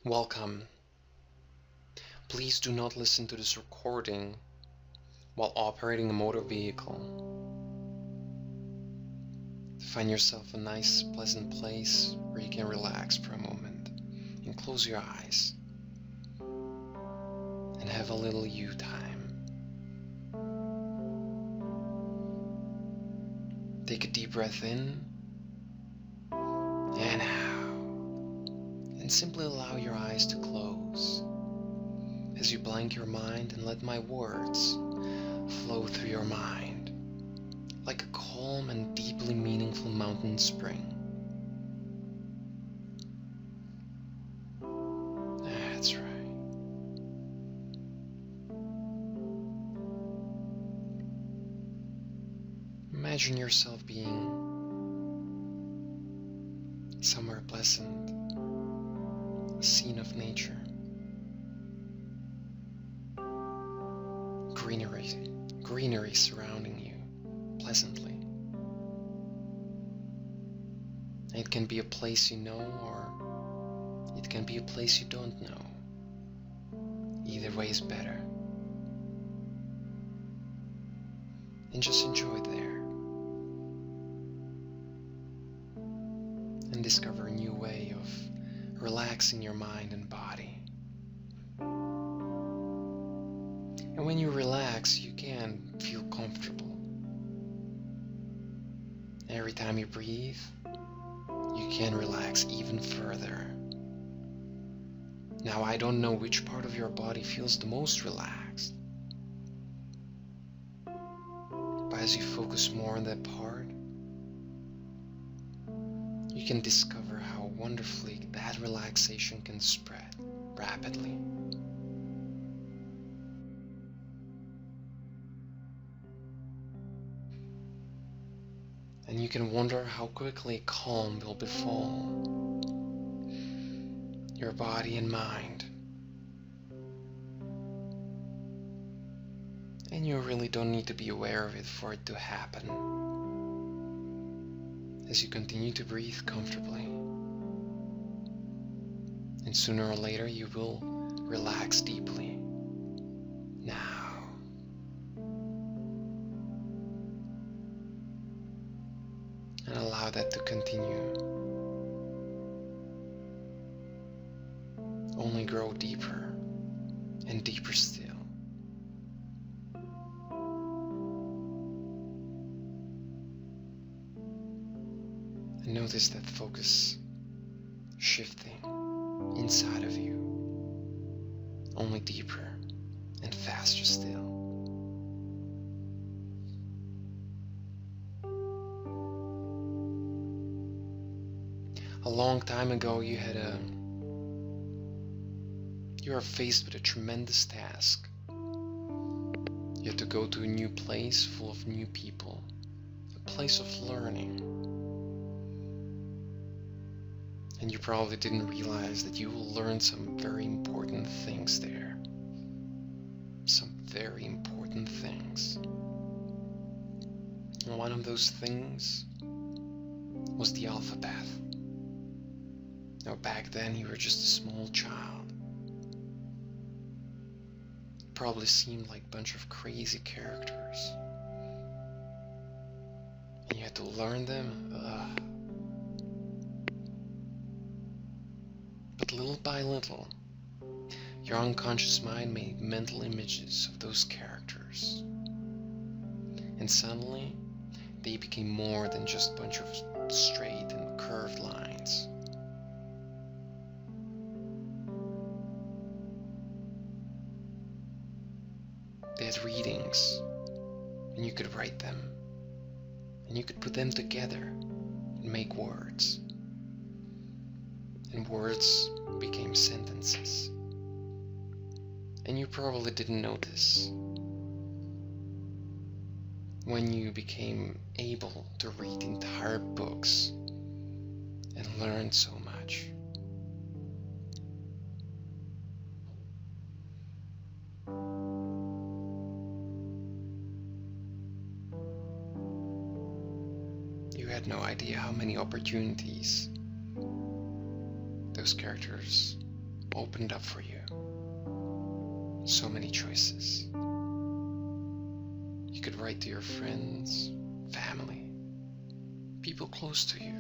Welcome. Please do not listen to this recording while operating a motor vehicle. Find yourself a nice, pleasant place where you can relax for a moment and close your eyes and have a little you time. Take a deep breath in and out, and simply allow your eyes to close as you blank your mind and let my words flow through your mind like a calm and deeply meaningful mountain spring. That's right. Imagine yourself being somewhere pleasant, a scene of nature, greenery surrounding you pleasantly. It can be a place you know, or it can be a place you don't know. Either way is better. And just enjoy there. And discover a new way of relaxing your mind and body. And when you relax, you can feel comfortable. Every time you breathe, you can relax even further. Now, I don't know which part of your body feels the most relaxed, but as you focus more on that part, you can discover how wonderfully that relaxation can spread rapidly. And you can wonder how quickly calm will befall your body and mind. And you really don't need to be aware of it for it to happen. As you continue to breathe comfortably. And sooner or later you will relax deeply. Now. And allow that to continue. Only grow deeper and deeper still. And notice that focus shifting inside of you, only deeper and faster still. A long time ago you were faced with a tremendous task. You had to go to a new place full of new people, a place of learning. And you probably didn't realize that you will learn some very important things there. Some very important things. And one of those things was the alphabet. Now back then you were just a small child. It probably seemed like a bunch of crazy characters. And you had to learn them. But little by little, your unconscious mind made mental images of those characters. And suddenly, they became more than just a bunch of straight and curved lines. They had readings, and you could write them, and you could put them together and make words. And words became sentences. And you probably didn't notice when you became able to read entire books and learn so much. You had no idea how many opportunities those characters opened up for you. So many choices. You could write to your friends, family, people close to you.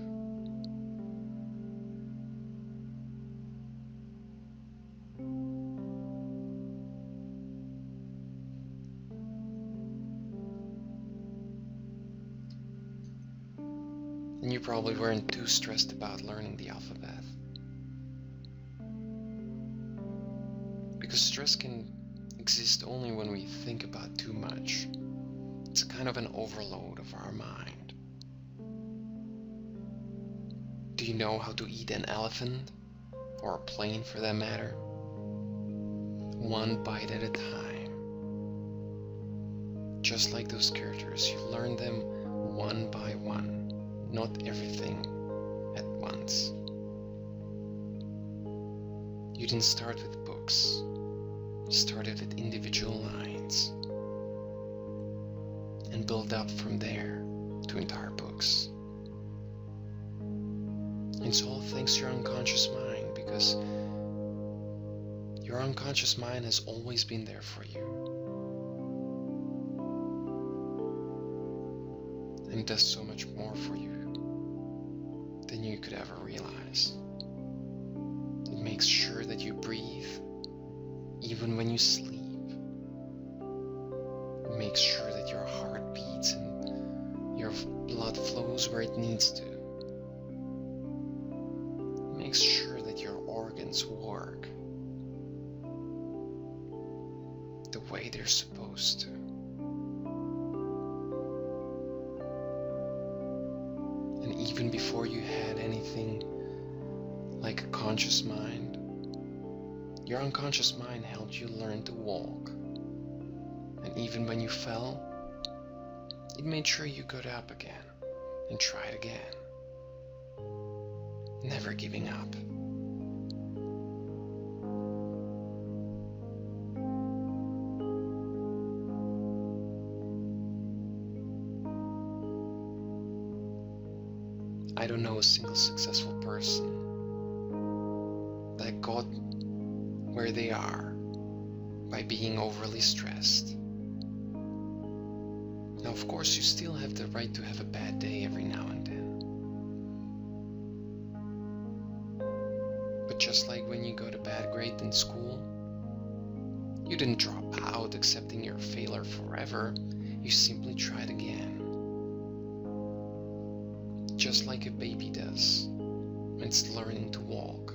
And you probably weren't too stressed about learning the alphabet. Because stress can exist only when we think about too much. It's a kind of an overload of our mind. Do you know how to eat an elephant? Or a plane for that matter? One bite at a time. Just like those characters, you learn them one by one, not everything at once. You didn't start with books. You started with individual lines and build up from there to entire books. It's all thanks to your unconscious mind, because your unconscious mind has always been there for you and does so much more for you than you could ever realize. It makes sure that you breathe even when you sleep. It makes sure that your heart beats and your blood flows where it needs to. It makes sure that your organs work the way they're supposed to. And even before you had anything like a conscious mind, your unconscious mind helped you learn to walk. And even when you fell, it made sure you got up again and tried again. Never giving up. I don't know a single successful person that got where they are by being overly stressed. Now, of course, you still have the right to have a bad day every now and then. But just like when you got a bad grade in school, you didn't drop out accepting your failure forever. You simply tried again. Just like a baby does when it's learning to walk.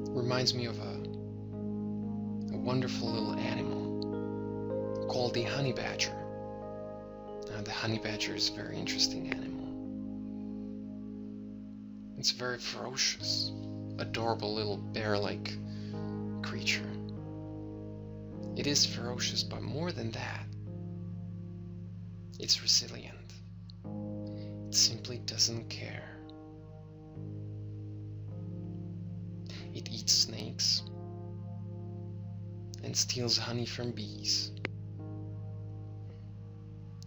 Reminds me of a wonderful little animal called the honey badger. Now, the honey badger is a very interesting animal. It's very ferocious, adorable little bear-like creature. It is ferocious, but more than that, it's resilient. It simply doesn't care. It eats snakes and steals honey from bees.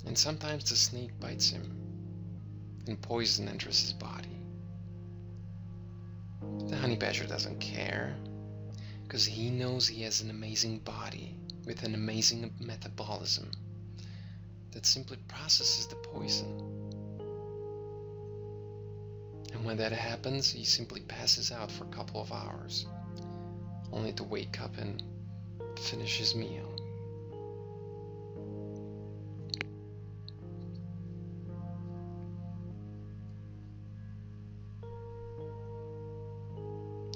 And sometimes the snake bites him and poison enters his body. The honey badger doesn't care, because he knows he has an amazing body with an amazing metabolism that simply processes the poison. And when that happens, he simply passes out for a couple of hours, only to wake up and finish his meal.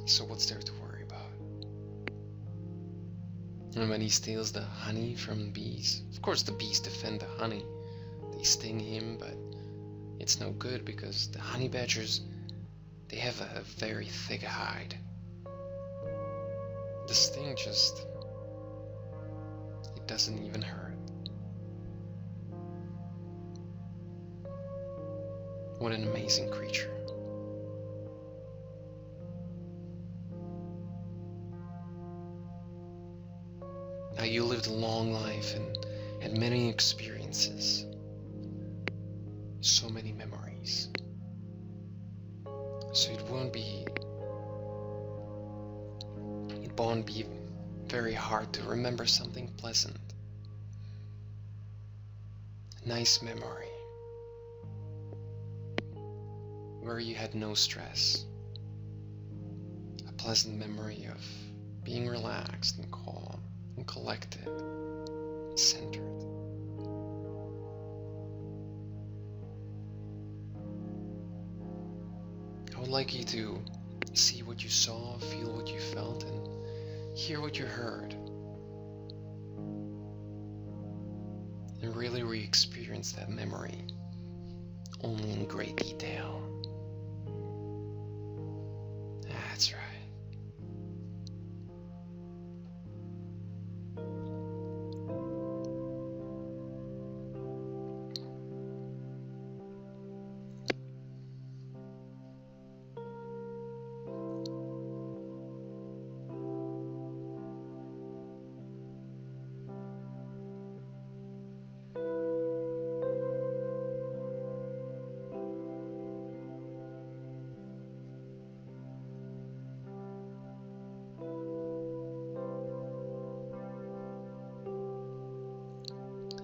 So what's there to worry about? And when he steals the honey from bees, of course the bees defend the honey. They sting him, but it's no good because the honey badgers, they have a very thick hide. The sting just, it doesn't even hurt. What an amazing creature. Now, you lived a long life and had many experiences, so many memories. So it won't be very hard to remember something pleasant. A nice memory where you had no stress. A pleasant memory of being relaxed and calm and collected, centered. I would like you to see what you saw, feel what you felt, and hear what you heard. And really re-experience that memory, only in great detail. That's right.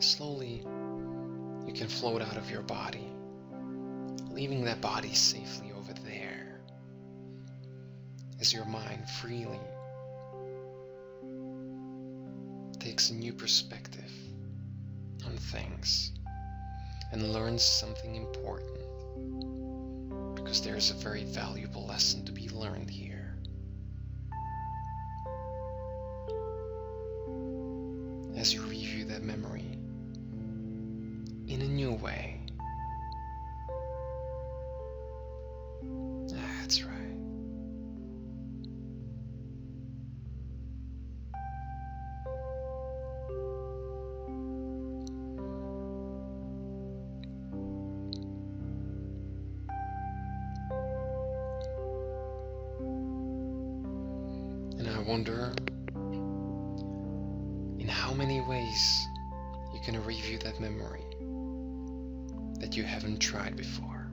Slowly, you can float out of your body, leaving that body safely over there, as your mind freely takes a new perspective on things and learns something important, because there's a very valuable lesson to be learned here. As you review that memory in a new way. That's right. And I wonder in how many ways you can review that memory that you haven't tried before.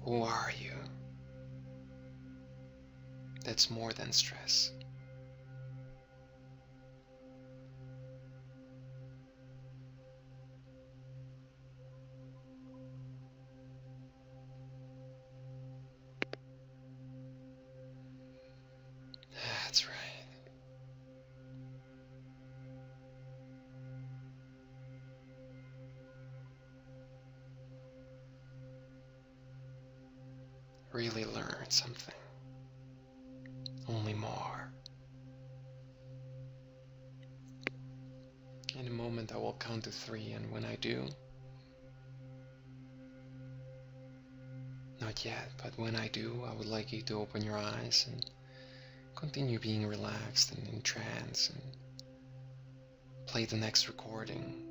Who are you? That's more than stress. That's right. Really learn something. Only more. In a moment I will count to 3, and when I do, not yet, but when I do, I would like you to open your eyes and continue being relaxed and in trance and play the next recording.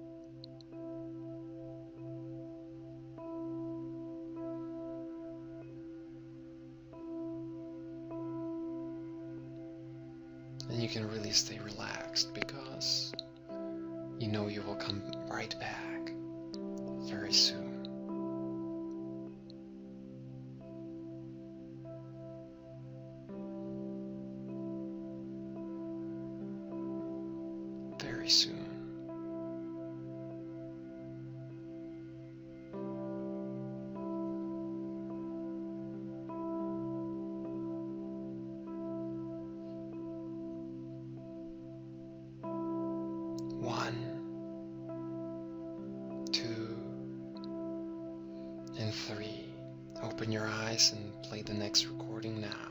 And you can really stay relaxed, because you know you will come right back very soon. Very soon. One, 2, and 3. Open your eyes and play the next recording now.